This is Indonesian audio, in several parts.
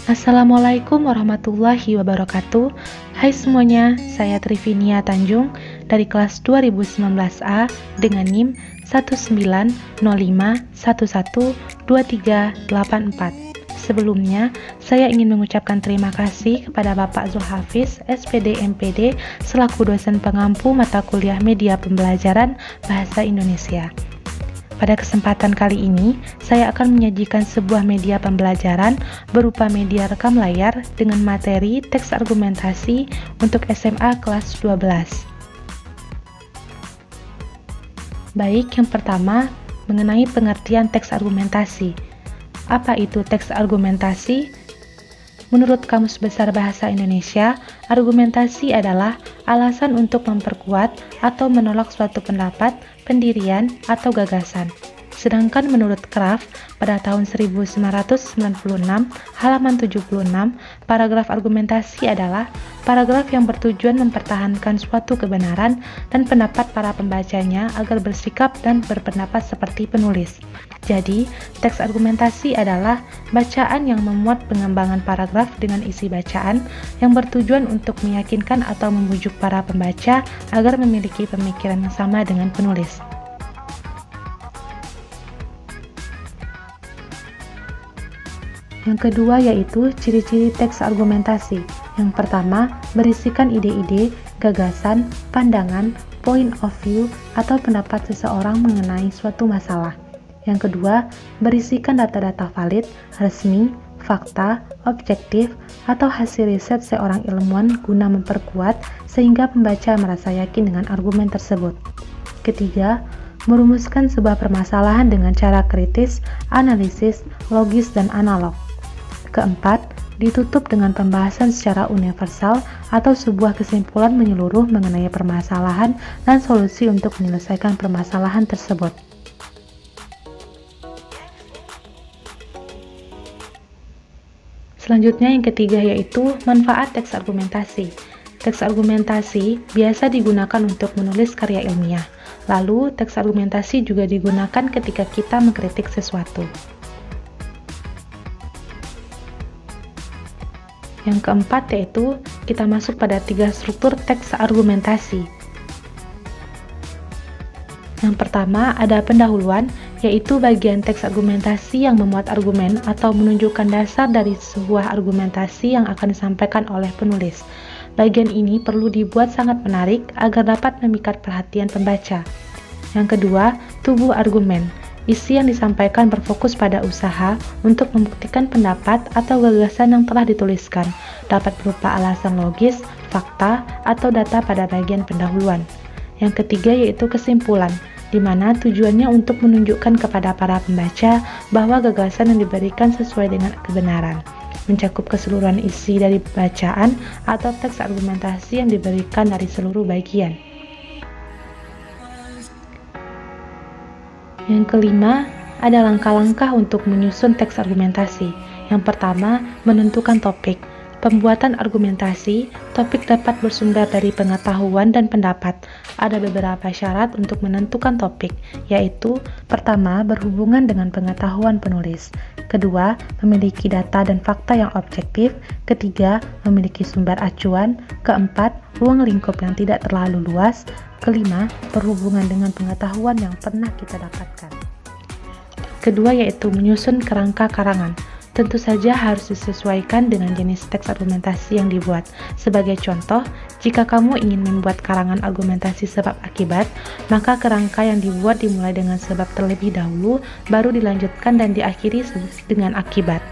Assalamualaikum warahmatullahi wabarakatuh. Hai semuanya, saya Trivinia Tanjung dari kelas 2019A dengan NIM 190511238. Sebelumnya, saya ingin mengucapkan terima kasih kepada Bapak Zulhafiz, SPD MPD, selaku dosen pengampu mata kuliah media pembelajaran Bahasa Indonesia. Pada kesempatan kali ini, saya akan menyajikan sebuah media pembelajaran berupa media rekam layar dengan materi teks argumentasi untuk SMA kelas 12. Baik, yang pertama, mengenai pengertian teks argumentasi. Apa itu teks argumentasi? Menurut Kamus Besar Bahasa Indonesia, argumentasi adalah alasan untuk memperkuat atau menolak suatu pendapat, pendirian, atau gagasan. Sedangkan menurut Kraft, pada tahun 1996, halaman 76, paragraf argumentasi adalah paragraf yang bertujuan mempertahankan suatu kebenaran dan pendapat para pembacanya agar bersikap dan berpendapat seperti penulis. Jadi, teks argumentasi adalah bacaan yang memuat pengembangan paragraf dengan isi bacaan yang bertujuan untuk meyakinkan atau membujuk para pembaca agar memiliki pemikiran yang sama dengan penulis. Yang kedua yaitu ciri-ciri teks argumentasi. Yang pertama, berisikan ide-ide, gagasan, pandangan, point of view, atau pendapat seseorang mengenai suatu masalah. Yang kedua, berisikan data-data valid, resmi, fakta, objektif, atau hasil riset seorang ilmuwan guna memperkuat sehingga pembaca merasa yakin dengan argumen tersebut. Ketiga, merumuskan sebuah permasalahan dengan cara kritis, analisis, logis, dan analog. Keempat, ditutup dengan pembahasan secara universal atau sebuah kesimpulan menyeluruh mengenai permasalahan dan solusi untuk menyelesaikan permasalahan tersebut. Selanjutnya yang ketiga yaitu manfaat teks argumentasi. Teks argumentasi biasa digunakan untuk menulis karya ilmiah. Lalu, teks argumentasi juga digunakan ketika kita mengkritik sesuatu. Yang keempat yaitu kita masuk pada 3 struktur teks argumentasi. Yang pertama ada pendahuluan, yaitu bagian teks argumentasi yang memuat argumen atau menunjukkan dasar dari sebuah argumentasi yang akan disampaikan oleh penulis. Bagian ini perlu dibuat sangat menarik agar dapat memikat perhatian pembaca. Yang kedua, tubuh argumen. Isi yang disampaikan berfokus pada usaha untuk membuktikan pendapat atau gagasan yang telah dituliskan, dapat berupa alasan logis, fakta, atau data pada bagian pendahuluan. Yang ketiga yaitu kesimpulan, di mana tujuannya untuk menunjukkan kepada para pembaca bahwa gagasan yang diberikan sesuai dengan kebenaran, mencakup keseluruhan isi dari bacaan atau teks argumentasi yang diberikan dari seluruh bagian. Yang kelima, ada langkah-langkah untuk menyusun teks argumentasi. Yang pertama, menentukan topik. Pembuatan argumentasi, topik dapat bersumber dari pengetahuan dan pendapat. Ada beberapa syarat untuk menentukan topik, yaitu pertama, berhubungan dengan pengetahuan penulis. Kedua, memiliki data dan fakta yang objektif. Ketiga, memiliki sumber acuan. Keempat, ruang lingkup yang tidak terlalu luas. Kelima, berhubungan dengan pengetahuan yang pernah kita dapatkan. Kedua yaitu menyusun kerangka karangan. Tentu saja harus disesuaikan dengan jenis teks argumentasi yang dibuat. Sebagai contoh, jika kamu ingin membuat karangan argumentasi sebab akibat, maka kerangka yang dibuat dimulai dengan sebab terlebih dahulu, baru dilanjutkan dan diakhiri dengan akibat.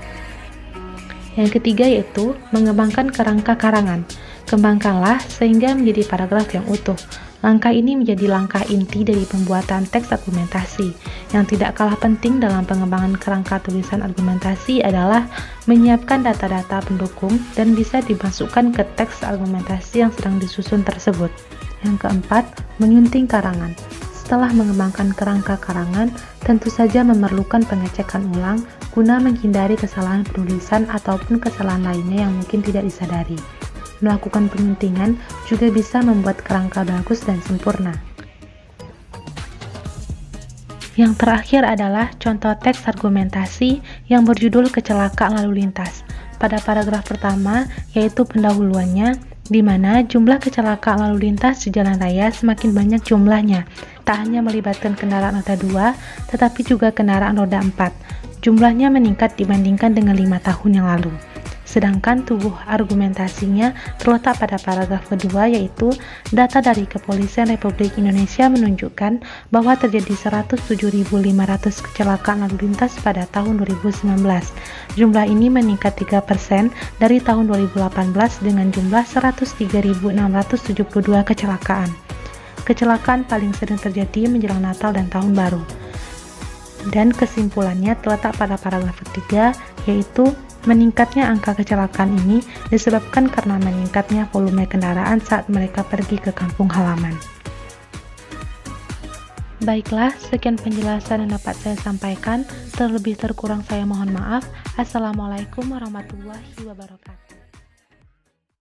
Yang ketiga yaitu mengembangkan kerangka karangan. Kembangkanlah sehingga menjadi paragraf yang utuh. Langkah ini menjadi langkah inti dari pembuatan teks argumentasi. Yang tidak kalah penting dalam pengembangan kerangka tulisan argumentasi adalah menyiapkan data-data pendukung dan bisa dimasukkan ke teks argumentasi yang sedang disusun tersebut. Yang keempat, menyunting karangan. Setelah mengembangkan kerangka karangan, tentu saja memerlukan pengecekan ulang guna menghindari kesalahan penulisan ataupun kesalahan lainnya yang mungkin tidak disadari. Melakukan penyuntingan juga bisa membuat kerangka bagus dan sempurna. Yang terakhir adalah contoh teks argumentasi yang berjudul kecelakaan lalu lintas. pada paragraf pertama, yaitu pendahuluannya, di mana jumlah kecelakaan lalu lintas di jalan raya semakin banyak jumlahnya, tak hanya melibatkan kendaraan roda 2, tetapi juga kendaraan roda 4. Jumlahnya meningkat dibandingkan dengan 5 tahun yang lalu. Sedangkan tubuh argumentasinya terletak pada paragraf kedua, yaitu data dari Kepolisian Republik Indonesia menunjukkan bahwa terjadi 107.500 kecelakaan lalu lintas pada tahun 2019. Jumlah ini meningkat 3% dari tahun 2018 dengan jumlah 103.672 kecelakaan. Kecelakaan paling sering terjadi menjelang Natal dan Tahun Baru. Dan kesimpulannya terletak pada paragraf ketiga, yaitu meningkatnya angka kecelakaan ini disebabkan karena meningkatnya volume kendaraan saat mereka pergi ke kampung halaman. Baiklah, sekian penjelasan yang dapat saya sampaikan. Terlebih terkurang saya mohon maaf. Assalamualaikum warahmatullahi wabarakatuh.